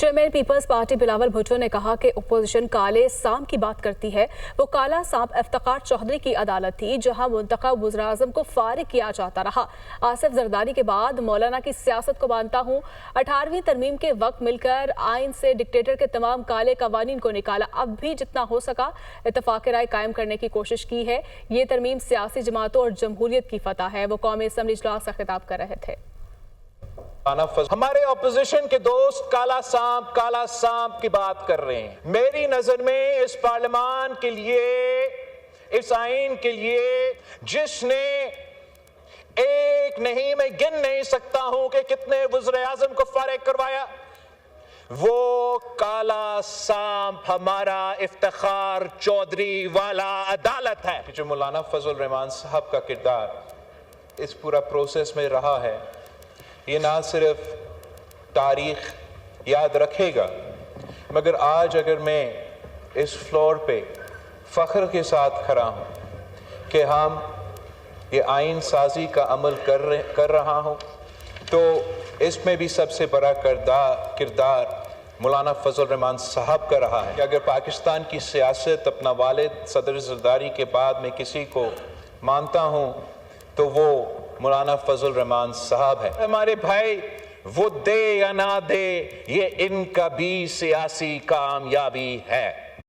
Chairman Peoples Party Bilawal Bhutto نے کہا کہ اپوزیشن کالے سانپ کی بات کرتی ہے۔ وہ کالا سانپ افتخار چودھری کی عدالت تھی جہاں منتخب وزراء کو فارغ کیا جاتا رہا۔ آصف زرداری کے بعد مولانا کی سیاست کو مانتا ہوں۔ 18ویں ترمیم کے وقت مل کر آئین سے ڈکٹیٹر کے تمام کالے قوانین کو نکالا۔ اب بھی جتنا ہو سکا اتفاق رائے قائم کرنے کی کوشش کی ہے۔ یہ ترمیم سیاسی جماعتوں اور جمہوریت کی فتح ہے۔ وہ قومی اسمبلی اجلاس سے خطاب کر رہے تھے۔ ہمارے اپوزیشن کے دوست کالا سانپ کی بات کر رہے ہیں۔ میری نظر میں اس پارلیمان کے لیے، اس آئین کے لیے جس نے ایک نہیں، میں گن نہیں سکتا ہوں کہ کتنے وزراء اعظم کو فارغ کروایا، وہ کالا سانپ ہمارا افتخار چودھری والا عدالت ہے۔ جو مولانا فضل الرحمان صاحب کا کردار اس پورا پروسیس میں رہا ہے، یہ نہ صرف تاریخ یاد رکھے گا، مگر آج اگر میں اس فلور پہ فخر کے ساتھ کھڑا ہوں کہ ہم یہ آئین سازی کا عمل کر رہا ہوں، تو اس میں بھی سب سے بڑا کردار مولانا فضل الرحمان صاحب کا رہا ہے۔ کہ اگر پاکستان کی سیاست اپنا والد صدر زرداری کے بعد میں کسی کو مانتا ہوں تو وہ مولانا فضل الرحمان صاحب ہے۔ ہمارے بھائی وہ دے یا نہ دے، یہ ان کا بھی سیاسی کامیابی ہے۔